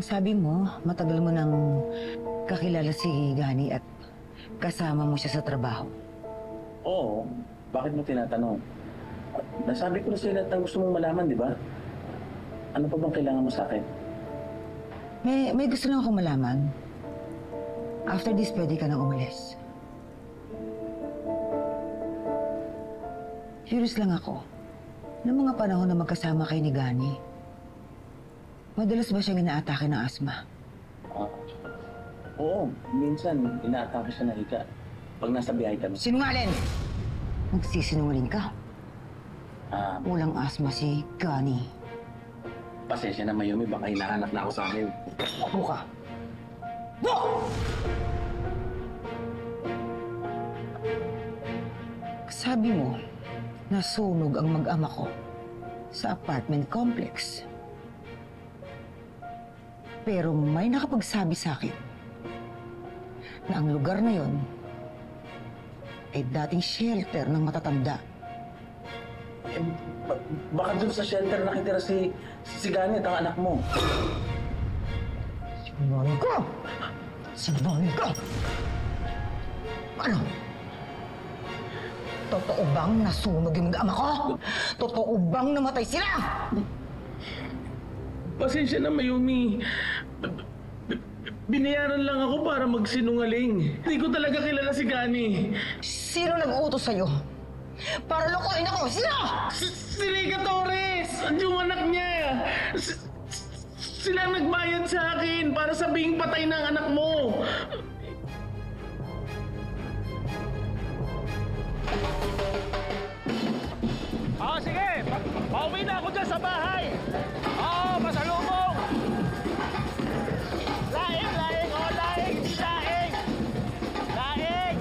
Sabi mo, matagal mo nang kakilala si Gani at kasama mo siya sa trabaho. Oo. Bakit mo tinatanong? Nasabi ko na sa'yo lahat ng gusto mong malaman, di ba? Ano pa bang kailangan mo sa akin? May gusto lang akong malaman. After this, pwede ka nang umalis. Curious lang ako. Noong mga panahon na magkasama kayo ni Gani, madalas ba siyang inaatake ng asma? Oo. Minsan, inaatake siya ng hika. Pag nasa biyahe kami. Sinungaling! Nagsisinungaling ka. Walang asma si Gani. Pasensya na, Mayumi. Baka hinahanap na ako sa akin. Upo ka. Go! Sabi mo, nasunog ang mag-ama ko sa apartment complex. Pero may nakapagsabi sa akin na ang lugar na yon ay dating shelter ng matatanda. Baka dun sa shelter nakitira si Gani at ang anak mo. Sinungaling ka! Sinungaling ka! Ano? Totoo bang nasunog yung mag-ama ko? Totoo bang namatay sila? Pasensya na, Mayumi. Binayaran lang ako para magsinungaling. Hindi ko talaga kilala si Gani. Sino nag-utos sa'yo? Para lokohin ako! Sino? Si Rica Torres! Yung anak niya! Sila nagbayad sa akin para sabihing patay ng anak mo! Sige! Pauwi na ako dyan sa bahay! Oo, pasalubong! Laing! Laing! Oh, laing! Laing! Laing!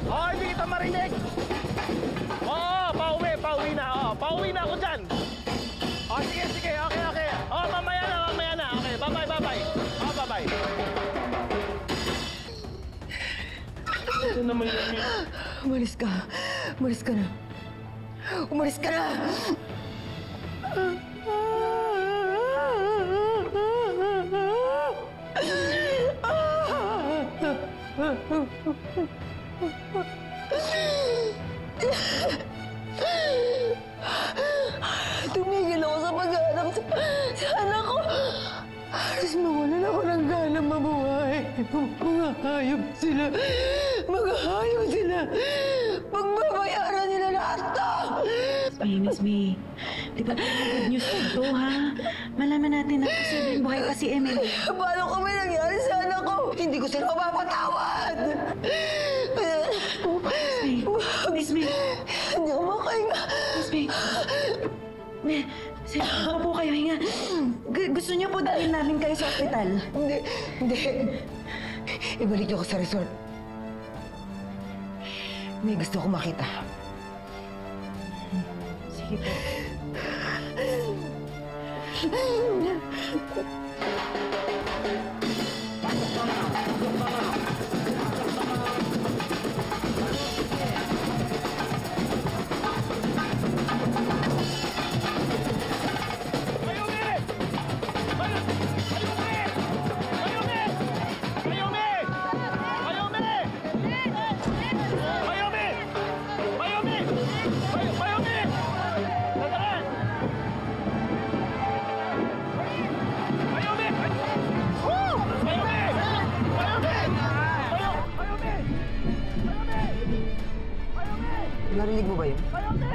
Oh, hindi kita marinig! Oo, pauwi na! Oh, pauwi na ako dyan! Oh, sige! Okay! Oh, mamaya na! Okay, bye-bye! Oh, bye-bye! Ito naman yun. Umalis ka. Umalis ka na. Umalis ka na! Tumigil ako sa paghanap sa anak ko. Halos mawalan ako ng gana mabuhay. Mga hayop sila. Pagbabayaran nila lahat to. Miss May, di ba good news ito, ha? Malaman natin na posibleng buhay pa si Emily. Paano kami nangyari sa anak ko? Hindi ko sila mapapatawad. Miss May. Hindi ako makahinga. Miss May. Sige, po kayo, hinga. Gusto niyo po dalhin namin kayo sa ospital? Hindi. Ibalik niyo ako sa resort. May gusto ko makita. Sige po. Narinig mo ba yun? Mayumi!